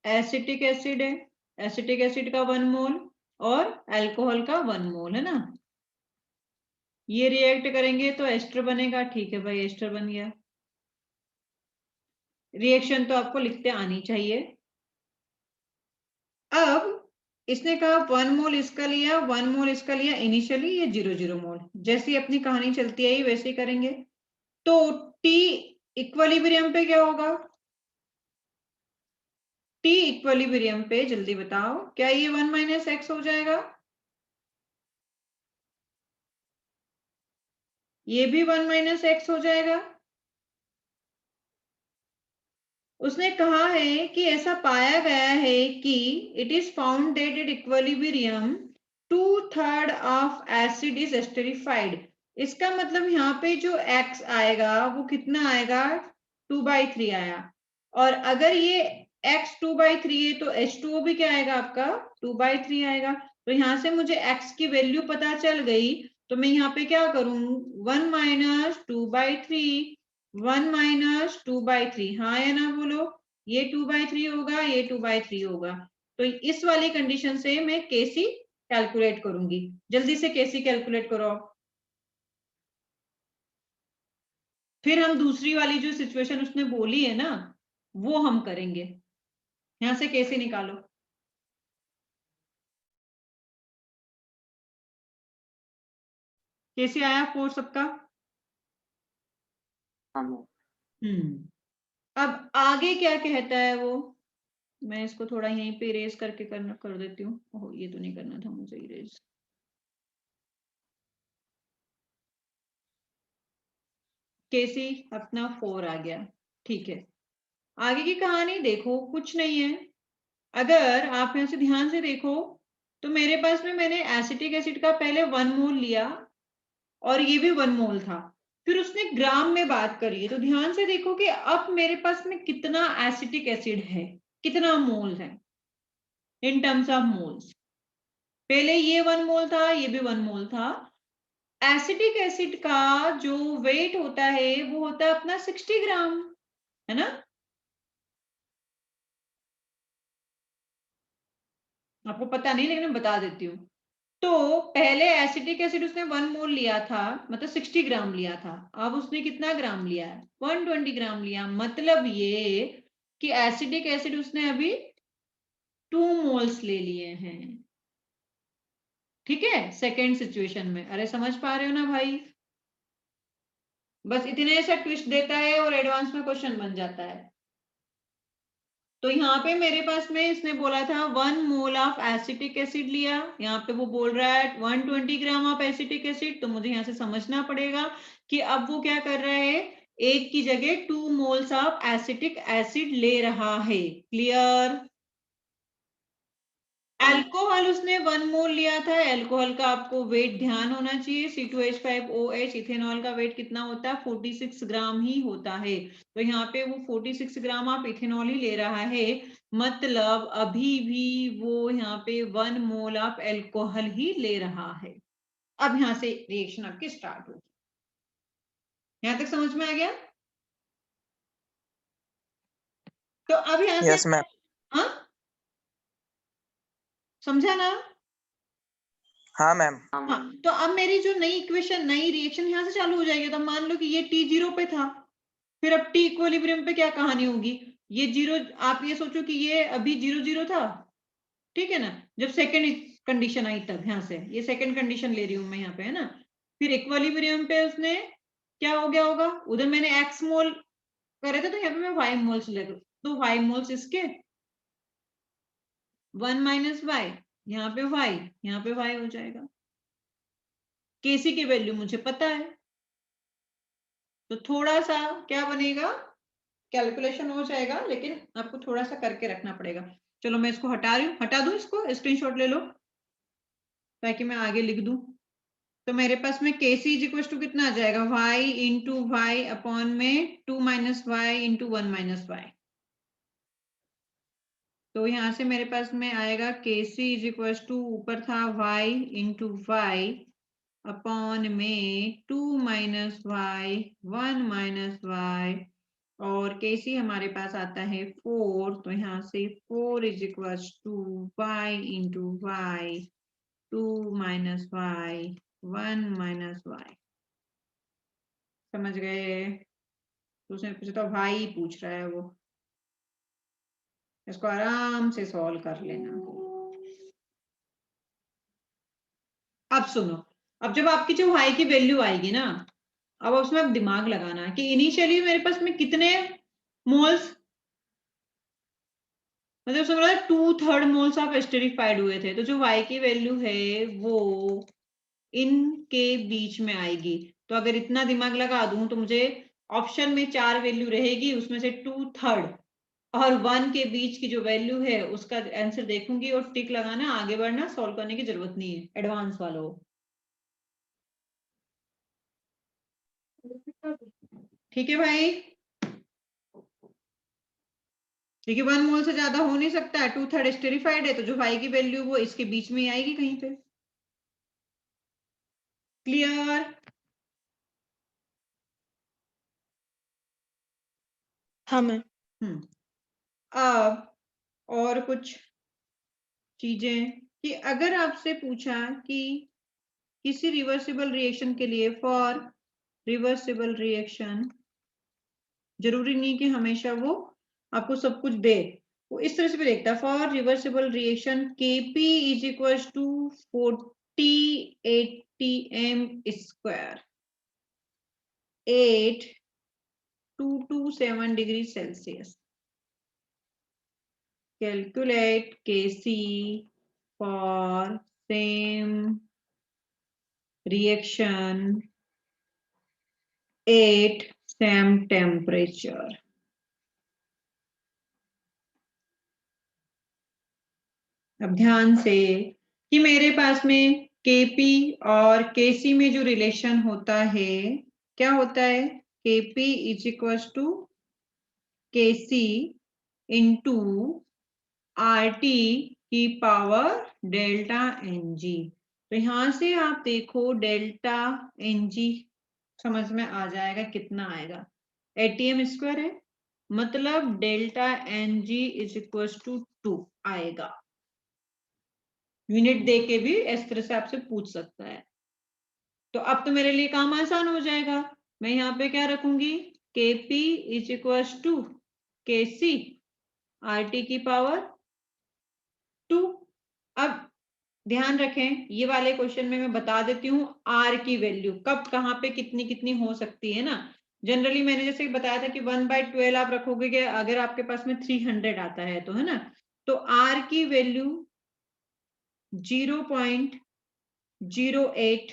एसिटिक एसिड है, एसिटिक एसिड का 1 मोल और अल्कोहल का 1 मोल है ना, ये रिएक्ट करेंगे तो एस्टर बनेगा। ठीक है भाई, एस्टर बन गया। रिएक्शन तो आपको लिखते आनी चाहिए। अब इसने कहा 1 मोल इसका लिया, 1 मोल इसका लिया, इनिशियली ये 0.0 मोल, जैसी अपनी कहानी चलती है वैसे ही करेंगे। तो टी इक्विलिब्रियम पे क्या होगा, टी इक्विलिब्रियम पे जल्दी बताओ, क्या ये 1 - x हो जाएगा? ये भी 1 - x हो जाएगा। उसने कहा है कि ऐसा पाया गया है कि it is found that at equilibrium 2/3 of acid is esterified. इसका मतलब यहाँ पे जो x आएगा वो कितना आएगा, 2/3 आया। और अगर ये x 2/3 है तो H2O भी क्या आएगा आपका, 2/3 आएगा। तो यहाँ से मुझे x की वैल्यू पता चल गई, तो मैं यहाँ पे क्या करूं, 1 - 2/3, 1 - 2/3, हाँ या ना बोलो, ये 2/3 होगा, ये 2/3 होगा। तो इस वाली कंडीशन से मैं केसी कैलकुलेट करूंगी। जल्दी से केसी कैलकुलेट करो। फिर हम दूसरी वाली जो सिचुएशन उसने बोली है ना वो हम करेंगे। यहां से केसी निकालो। केसी आया 4 सबका? अब आगे क्या कहता है वो, मैं इसको थोड़ा यहीं पे इरेज करके कर देती हूँ। ओह, ये तो नहीं करना था मुझे इरेज। केसी अपना 4 आ गया, ठीक है। आगे की कहानी देखो, कुछ नहीं है। अगर आप यहाँ से ध्यान से देखो तो मेरे पास में मैंने एसिटिक एसिड का पहले 1 मोल लिया और ये भी 1 मोल था, फिर उसने ग्राम में बात करी है, तो ध्यान से देखो कि अब मेरे पास में कितना एसिटिक एसिड है, कितना मोल है इन टर्म्स ऑफ मोल्स। पहले ये 1 मोल था, ये भी 1 मोल था। एसिटिक एसिड का जो वेट होता है वो होता है अपना 60 ग्राम, है ना। आपको पता नहीं लेकिन मैं बता देती हूँ। तो पहले एसिटिक एसिड उसने 1 मोल लिया था, मतलब 60 ग्राम लिया था। अब उसने कितना ग्राम लिया है? 120 ग्राम लिया। मतलब ये कि एसिटिक एसिड उसने अभी 2 मोल्स ले लिए हैं। ठीक है, सेकेंड सिचुएशन में। अरे समझ पा रहे हो ना भाई? बस इतने सा ट्विस्ट देता है और एडवांस में क्वेश्चन बन जाता है। तो यहाँ पे मेरे पास में इसने बोला था 1 मोल ऑफ एसिटिक एसिड लिया, यहाँ पे वो बोल रहा है 120 ग्राम ऑफ एसिटिक एसिड। तो मुझे यहाँ से समझना पड़ेगा कि अब वो क्या कर रहा है, एक की जगह 2 मोल्स ऑफ एसिटिक एसिड ले रहा है। क्लियर? अल्कोहल उसने 1 मोल लिया था। अल्कोहल का आपको वेट ध्यान होना चाहिए, C2H5OH। इथेनॉल का वेट कितना होता है? 46 ग्राम ही होता है। तो यहाँ पे वो 46 ग्राम आप इथेनॉल ही ले रहा है, मतलब अभी भी वो यहाँ पे 1 मोल ऑफ अल्कोहल ही ले रहा है। अब यहाँ से रिएक्शन आपकी स्टार्ट होगी। यहाँ तक समझ में आ गया? तो अब यहाँ यस से मैम। हाँ, समझा ना? हाँ मैम। हाँ, तो अब मेरी जो नई इक्वेशन, नई रिएक्शन यहाँ से चालू हो जाएगी। तो मान लो कि ये T0 पे था, फिर अब T इक्विलिब्रियम पे क्या कहानी होगी? ये 0, आप ये सोचो कि ये अभी 0 था, ठीक है ना। जब सेकंड कंडीशन आई तब, यहाँ से ये सेकंड कंडीशन ले रही हूं मैं यहाँ पे, है ना। फिर इक्विलिब्रियम पे उसने क्या हो गया होगा? उधर मैंने x मोल करे थे, तो यहाँ पे मैं y मोल्स ले लूं, तो y मोल्स इसके 1 माइनस y, यहाँ पे y, यहाँ पे y हो जाएगा। Kc की वैल्यू मुझे पता है, तो थोड़ा सा क्या बनेगा, कैलकुलेशन हो जाएगा, लेकिन आपको थोड़ा सा करके रखना पड़ेगा। चलो मैं इसको हटा रही हूँ, हटा दूं इसको, स्क्रीनशॉट ले लो ताकि मैं आगे लिख दूं। तो मेरे पास में Kc इज इक्वल टू कितना आ जाएगा? y इंटू वाई अपॉन में 2 minus y into 1 minus y. तो यहाँ से मेरे पास में आएगा Kc इज इक्वल टू, ऊपर था y इंटू वाई अपॉन में 2 माइनस वाई 1 माइनस वाई, और Kc हमारे पास आता है 4। तो यहाँ से 4 is equal to y into y 2 minus y 1 minus y. समझ गए? तो उसने पूछा था भाई, पूछ रहा है वो, इसको आराम से सॉल्व कर लेना। अब सुनो, अब जब आपकी जो y की वैल्यू आएगी ना, अब उसमें आप दिमाग लगाना कि इनिशियली मेरे पास में कितने मोल्स, मतलब समझ 2/3 मोल्स ऑफ एस्टेरिफाइड हुए थे। तो जो y की वैल्यू है वो इनके बीच में आएगी। तो अगर इतना दिमाग लगा दूं तो मुझे ऑप्शन में 4 वैल्यू रहेगी, उसमें से 2/3 और 1 के बीच की जो वैल्यू है उसका आंसर देखूंगी और टिक लगाना, आगे बढ़ना, सॉल्व करने की जरूरत नहीं है, एडवांस वालों। ठीक है भाई, क्योंकि 1 मोल से ज्यादा हो नहीं सकता है, 2/3 एस्टेरिफाइड है, तो जो y की वैल्यू वो इसके बीच में ही आएगी कहीं पे। क्लियर? हाँ मैम। अब और कुछ चीजें, कि अगर आपसे पूछा कि किसी रिवर्सिबल रिएक्शन के लिए, फॉर रिवर्सिबल रिएक्शन, जरूरी नहीं कि हमेशा वो आपको सब कुछ दे, वो इस तरह से भी देखता है। For reversible reaction Kp is equal to 40 ATM square 8227 degree Celsius. Calculate Kc for same reaction at same temperature. अब ध्यान से कि मेरे पास में केपी और केसी में जो रिलेशन होता है क्या होता है, KP is equal to KC into RT की पावर डेल्टा एनजी। तो यहां से आप देखो डेल्टा एनजी समझ में आ जाएगा कितना आएगा, एटीएम स्क्वायर है, मतलब delta n g is equal to 2 आएगा। यूनिट दे के भी इस तरह से आपसे पूछ सकता है। तो अब तो मेरे लिए काम आसान हो जाएगा, मैं यहाँ पे क्या रखूंगी, KP is equal to KC RT की पावर 2। अब ध्यान रखें ये वाले क्वेश्चन में मैं बता देती हूँ आर की वैल्यू कब कहाँ पे कितनी कितनी हो सकती है ना। जनरली मैंने जैसे बताया था कि 1/12 आप रखोगे कि अगर आपके पास में 300 आता है तो, है ना, तो आर की वैल्यू 0.08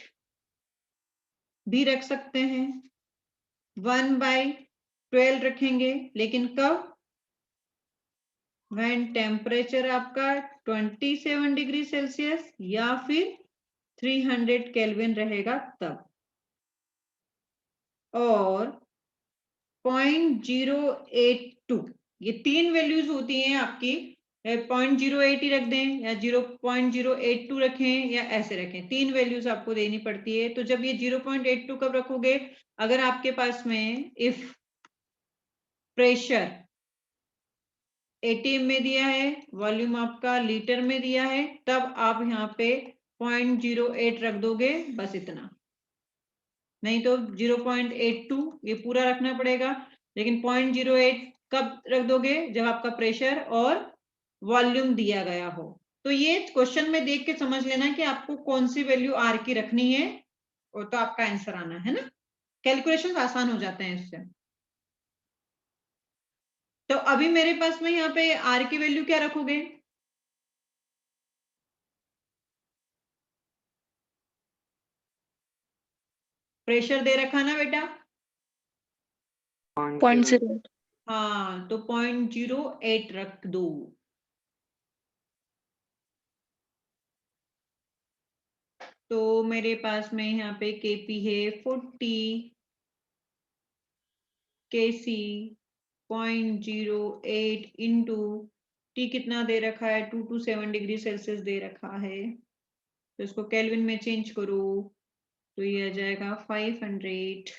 भी रख सकते हैं, 1/12 रखेंगे, लेकिन कब, व्हेन टेम्परेचर आपका 27 डिग्री सेल्सियस या फिर 300 केल्विन रहेगा तब। और 0.082 ये 3 वैल्यूज होती हैं आपकी, 0.08 ही रख दें या 0.082 रखें या ऐसे रखें, 3 वैल्यूज आपको देनी पड़ती है। तो जब ये 0.82 कब रखोगे, अगर आपके पास में इफ प्रेशर एटीएम में दिया है, वॉल्यूम आपका लीटर में दिया है, तब आप यहाँ पे 0.08 रख दोगे, बस इतना, नहीं तो 0.82 ये पूरा रखना पड़ेगा। लेकिन 0.08 कब रख दोगे, जब आपका प्रेशर और वॉल्यूम दिया गया हो। तो ये क्वेश्चन में देख के समझ लेना कि आपको कौन सी वैल्यू आर की रखनी है, और तो आपका आंसर आना है ना, कैलकुलेशन आसान हो जाते हैं इससे। तो अभी मेरे पास में यहाँ पे आर की वैल्यू क्या रखोगे, प्रेशर दे रखा ना बेटा, 0.08। हाँ तो 0.08 रख दो। तो मेरे पास में यहाँ पे केपी है 40, केसी 0.08 इंटू टी कितना दे रखा है, 227 डिग्री सेल्सियस दे रखा है, तो इसको केल्विन में चेंज करो तो ये आ जाएगा 500।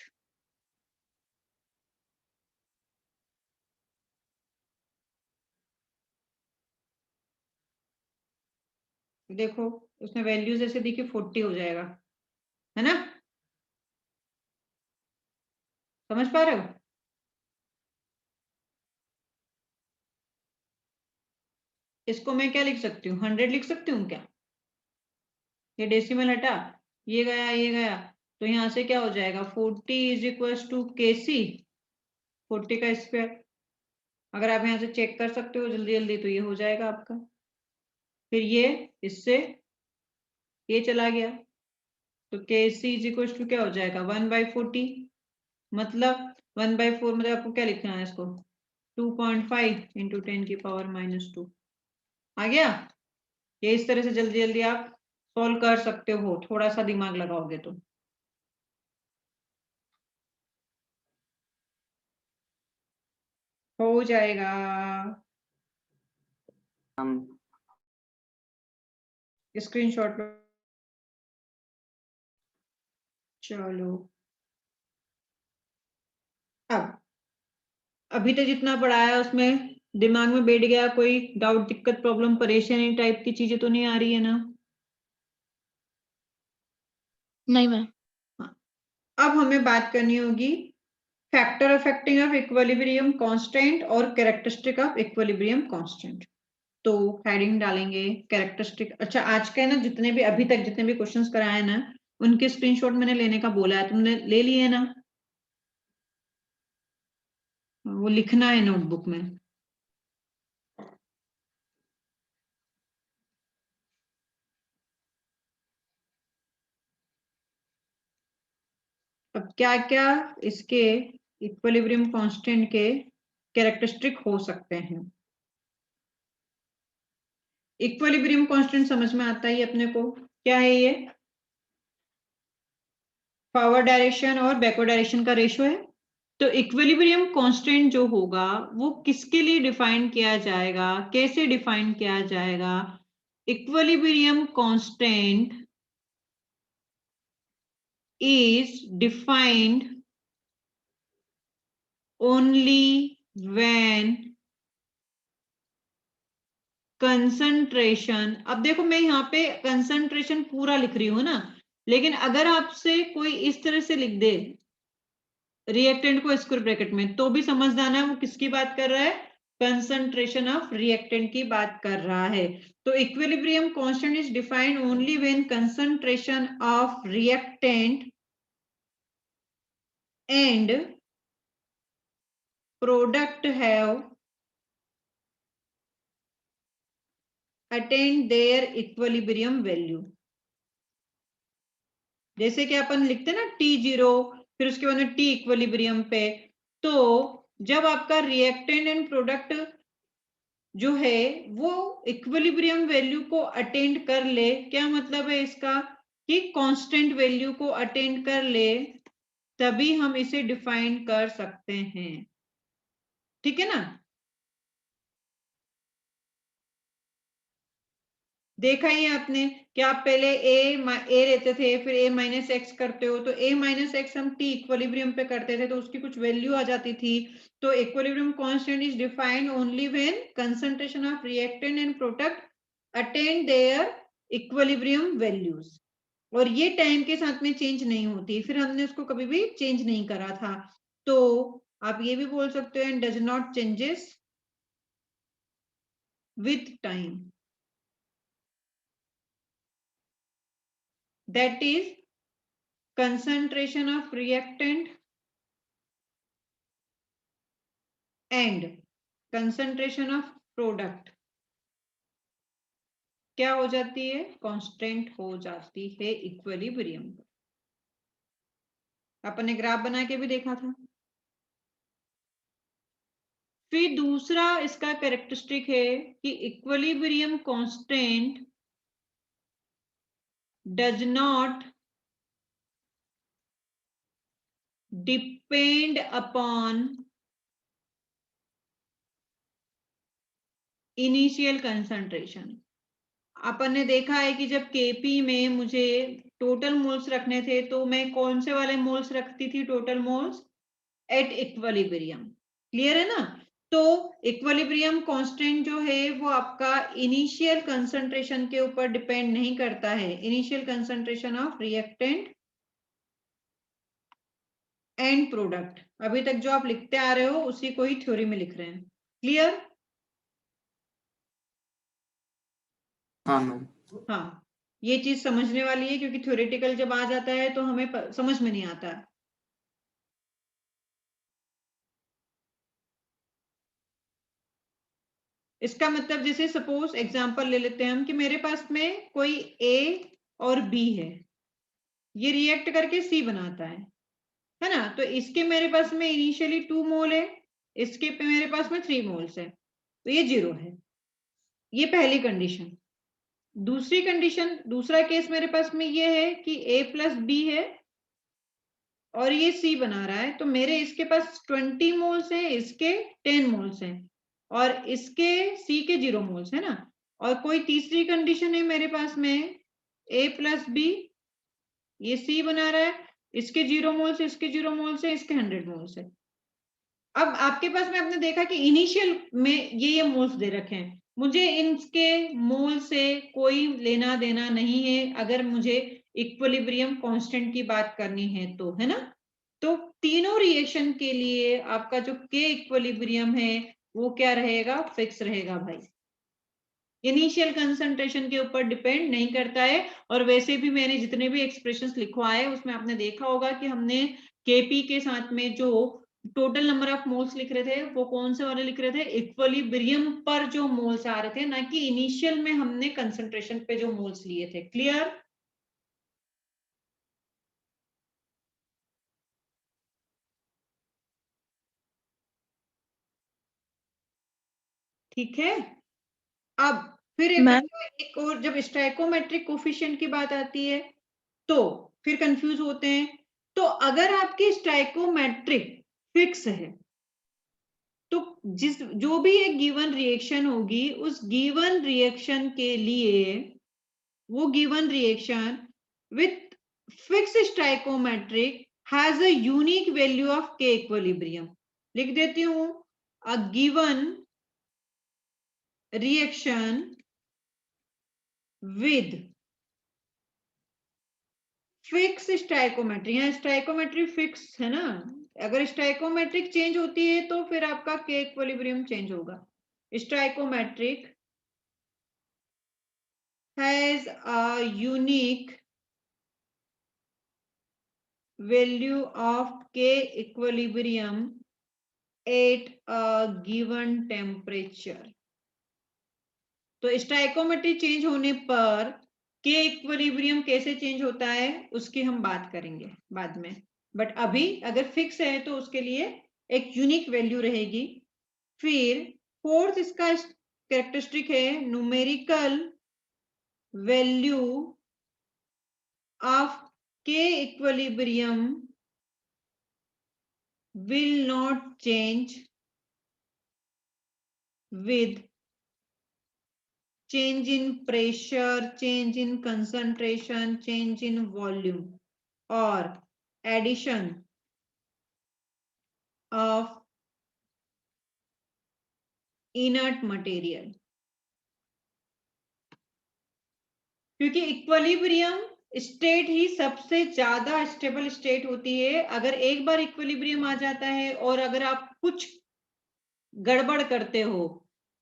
देखो उसने वैल्यूज ऐसे दी कि 40 हो जाएगा, है ना, समझ पा रहे हो। इसको मैं क्या लिख सकती हूँ, 100 लिख सकती हूँ क्या, ये डेसिमल हटा, ये गया ये गया, तो यहाँ से क्या हो जाएगा, 40 इज इक्वल टू केसी 40 का स्क्वायर। अगर आप यहाँ से चेक कर सकते हो जल्दी जल्दी तो ये हो जाएगा आपका, फिर ये इससे ये चला गया, तो के सी इज इक्वल टू क्या हो जाएगा 1/40, मतलब 1/4, मतलब आपको क्या लिखना है इसको 2.5 इंटू 10 की पावर -2 आ गया। ये इस तरह से जल्दी जल्दी आप सॉल्व कर सकते हो, थोड़ा सा दिमाग लगाओगे तो। हो जाएगा, स्क्रीनशॉट लो। चलो अब अभी तो जितना पढ़ाया उसमें दिमाग में बैठ गया, कोई डाउट दिक्कत प्रॉब्लम परेशानी टाइप की चीजें तो नहीं आ रही है ना। नहीं मैम। हाँ, अब हमें बात करनी होगी factor affecting of equilibrium constant और कैरेक्टरिस्टिक ऑफ इक्विलिब्रियम कांस्टेंट। तो हेडिंग डालेंगे कैरेक्टरिस्टिक। अच्छा आज के ना जितने भी अभी तक जितने भी क्वेश्चंस कराए ना उनके स्क्रीनशॉट मैंने लेने का बोला है, तुमने ले लिए ना, वो लिखना है नोटबुक में। अब क्या क्या इसके इक्विलिब्रियम कांस्टेंट के कैरेक्टरिस्टिक हो सकते हैं। इक्विलिब्रियम कांस्टेंट समझ में आता ही अपने को, क्या है ये? फॉरवर्ड डायरेक्शन और बैकवर्ड डायरेक्शन का रेशियो है। तो इक्विलिब्रियम कांस्टेंट जो होगा वो किसके लिए डिफाइन किया जाएगा, कैसे डिफाइन किया जाएगा? Equilibrium constant is defined only when concentration, अब देखो मैं यहाँ पे कंसंट्रेशन पूरा लिख रही हूँ ना, लेकिन अगर आपसे कोई इस तरह से लिख दे रिएक्टेंट को स्क्वायर ब्रैकेट में, तो भी समझ जाना है वो किसकी बात कर रहा है, कंसंट्रेशन ऑफ रिएक्टेंट की बात कर रहा है। तो equilibrium constant is defined only when concentration of reactant and product have attained their equilibrium value. जैसे कि अपन लिखते हैं ना T0, फिर उसके बाद में T इक्विलिब्रियम पे, तो जब आपका रिएक्टेंट एंड प्रोडक्ट जो है वो इक्विलिब्रियम वैल्यू को अटेंड कर ले, क्या मतलब है इसका, कि कांस्टेंट वैल्यू को अटेंड कर ले, तभी हम इसे डिफाइन कर सकते हैं। ठीक है ना? देखा ही है आपने कि आप पहले ए लेते थे, फिर a माइनस एक्स करते हो, तो a माइनस एक्स हम t इक्विलिब्रियम पे करते थे तो उसकी कुछ वैल्यू आ जाती थी। तो equilibrium constant is defined only when concentration of reactant and product attain their equilibrium values, और ये टाइम के साथ में चेंज नहीं होती, फिर हमने उसको कभी भी चेंज नहीं करा था। तो आप ये भी बोल सकते हो and does not changes with time, that is concentration of reactant and concentration of product क्या हो जाती है, कांस्टेंट हो जाती है इक्विलिब्रियम। अपन ने ग्राफ बना के भी देखा था। फिर दूसरा इसका कैरेक्टरिस्टिक है कि equilibrium constant does not depend upon initial concentration. अपन ने देखा है कि जब केपी में मुझे टोटल मोल्स रखने थे तो मैं कौन से वाले मोल्स रखती थी, total moles at equilibrium. Clear है ना? तो इक्विलिब्रियम कांस्टेंट जो है वो आपका इनिशियल कंसंट्रेशन के ऊपर डिपेंड नहीं करता है, initial concentration of reactant and product. अभी तक जो आप लिखते आ रहे हो उसी को ही थ्योरी में लिख रहे हैं। क्लियर? हाँ मैम। हाँ, ये चीज समझने वाली है क्योंकि थ्योरेटिकल जब आ जाता है तो हमें समझ में नहीं आता। इसका मतलब जैसे सपोज एग्जांपल ले लेते हैं हम कि मेरे पास में कोई A और B है, ये रिएक्ट करके C बनाता है ना? तो इसके मेरे पास में इनिशियली 2 मोल है, इसके पे मेरे पास में 3 मोल्स है, तो ये 0 है। ये पहली कंडीशन। दूसरी कंडीशन, दूसरा केस मेरे पास में ये है कि A प्लस B है और ये C बना रहा है, तो मेरे इसके पास 20 मोल्स है, इसके 10 मोल्स हैं, और इसके C के 0 मोल्स है ना। और कोई तीसरी कंडीशन है मेरे पास में A प्लस B, ये C बना रहा है, इसके 0 मोल्स, इसके 0 मोल्स है, इसके 100 मोल्स है। अब आपके पास में आपने देखा कि इनिशियल में ये मोल्स दे रखे हैं, मुझे इनके मोल से कोई लेना देना नहीं है अगर मुझे इक्विलिब्रियम कांस्टेंट की बात करनी है तो, है ना? तो तीनों रिएक्शन के लिए आपका जो के इक्विलिब्रियम है वो क्या रहेगा, फिक्स रहेगा भाई, इनिशियल कंसंट्रेशन के ऊपर डिपेंड नहीं करता है। और वैसे भी मैंने जितने भी एक्सप्रेशंस लिखवाए उसमें आपने देखा होगा कि हमने केपी के साथ में जो टोटल नंबर ऑफ मोल्स लिख रहे थे वो कौन से वाले लिख रहे थे, इक्विलिब्रियम पर जो मोल्स आ रहे थे, ना कि इनिशियल में हमने कंसंट्रेशन पे जो मोल्स लिए थे। क्लियर? ठीक है। अब फिर मैम एक और जब स्टाइकोमेट्रिक कोफिशिएंट की बात आती है तो फिर कंफ्यूज होते हैं। तो अगर आपकी स्टाइकोमेट्रिक फिक्स है तो जो भी एक गिवन रिएक्शन होगी उस गिवन रिएक्शन के लिए वो given reaction with fix stoichiometric has a unique value of के इक्विलिब्रियम। लिख देती हूं, a given reaction with fix stoichiometry, यहाँ स्टाइकोमेट्री फिक्स है ना, अगर स्टाइकोमेट्रिक चेंज होती है तो फिर आपका के इक्विलिब्रियम चेंज होगा। Stoichiometric has a unique value of K equilibrium at a given temperature। तो स्टाइकोमेट्री चेंज होने पर K इक्विलिब्रियम कैसे चेंज होता है उसकी हम बात करेंगे बाद में, बट अभी अगर फिक्स है तो उसके लिए एक यूनिक वैल्यू रहेगी। फिर फोर्थ इसका कैरेक्टरिस्टिक है numerical value of K equilibrium will not change with change in pressure, change in concentration, change in volume or addition of inert material। क्योंकि इक्विलिब्रियम स्टेट ही सबसे ज्यादा स्टेबल स्टेट होती है। अगर एक बार इक्विलिब्रियम आ जाता है और अगर आप कुछ गड़बड़ करते हो,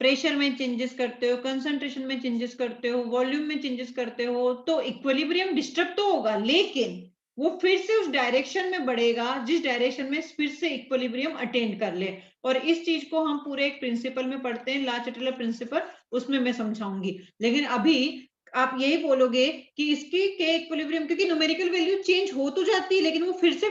प्रेशर में चेंजेस करते हो, कंसंट्रेशन में चेंजेस करते हो, वॉल्यूम में चेंजेस करते हो, तो इक्विलिब्रियम डिस्टर्ब तो होगा लेकिन वो फिर से उस डायरेक्शन में बढ़ेगा जिस डायरेक्शन में फिर से इक्विलिब्रियम अटेंड कर ले। और इस चीज को हम पूरे एक प्रिंसिपल में पढ़ते हैं, ला चैटलर प्रिंसिपल, उसमें मैं समझाऊंगी। लेकिन अभी आप यही बोलोगे कि इसकी के इक्विलिब्रियम, क्योंकि न्यूमेरिकल वैल्यू चेंज हो तो जाती है लेकिन वो फिर से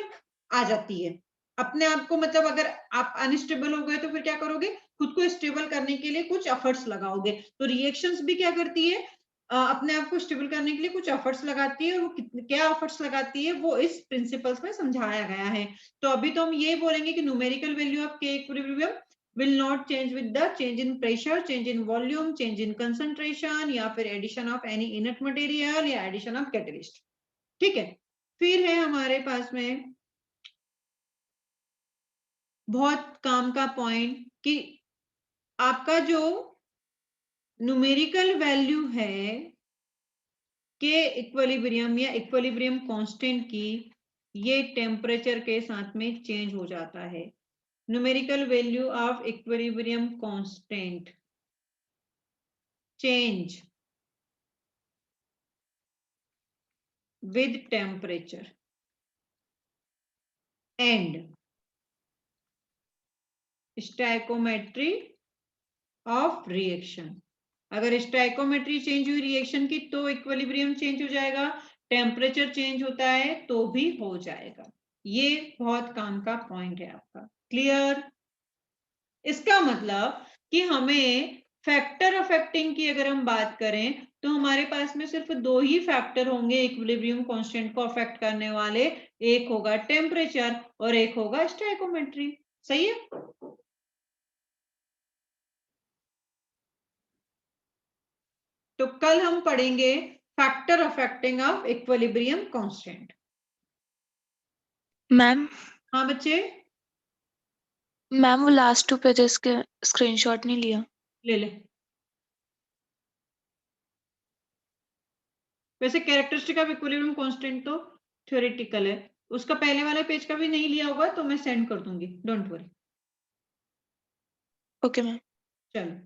आ जाती है अपने आप को। मतलब अगर आप अनस्टेबल हो गए तो फिर क्या करोगे, खुद को स्टेबल करने के लिए कुछ एफर्ट्स लगाओगे। तो रिएक्शंस भी क्या करती है, अपने आप को स्टेबल करने के लिए कुछ एफर्ट्स लगाती है, और वो क्या एफर्ट्स लगाती है वो इस प्रिंसिपल्स में समझाया गया है। तो अभी तो हम ये बोलेंगे कि न्यूमेरिकल वैल्यू ऑफ के equilibrium will not change with the change in pressure, change in volume, change in concentration या फिर addition of any inert material या addition of catalyst। ठीक है, फिर है हमारे पास में बहुत काम का पॉइंट कि आपका जो न्यूमेरिकल वैल्यू है के इक्विलिब्रियम या इक्विलिब्रियम कांस्टेंट की, ये टेम्परेचर के साथ में चेंज हो जाता है। Numerical value of equilibrium constant change with temperature and stoichiometry of reaction। अगर स्टाइकोमेट्री चेंज हुई रिएक्शन की तो इक्विलिब्रियम चेंज हो जाएगा, टेम्परेचर चेंज होता है तो भी हो जाएगा। ये बहुत काम का पॉइंट है आपका। क्लियर? इसका मतलब कि हमें फैक्टर अफेक्टिंग की अगर हम बात करें तो हमारे पास में सिर्फ दो ही फैक्टर होंगे इक्विलिब्रियम कांस्टेंट को अफेक्ट करने वाले, एक होगा टेम्परेचर और एक होगा स्टाइकोमेट्री। सही है? तो कल हम पढ़ेंगे factor affecting of equilibrium constant. Ma'am हाँ बच्चे, मैम वो लास्ट 2 पेजेस के स्क्रीनशॉट नहीं लिया। ले ले। वैसे कैरेक्टरिस्टिक ऑफ इक्विलिब्रियम कांस्टेंट तो थ्योरेटिकल है, उसका पहले वाला पेज का भी नहीं लिया होगा तो मैं सेंड कर दूंगी, डोंट वरी। Okay ma'am. चलो।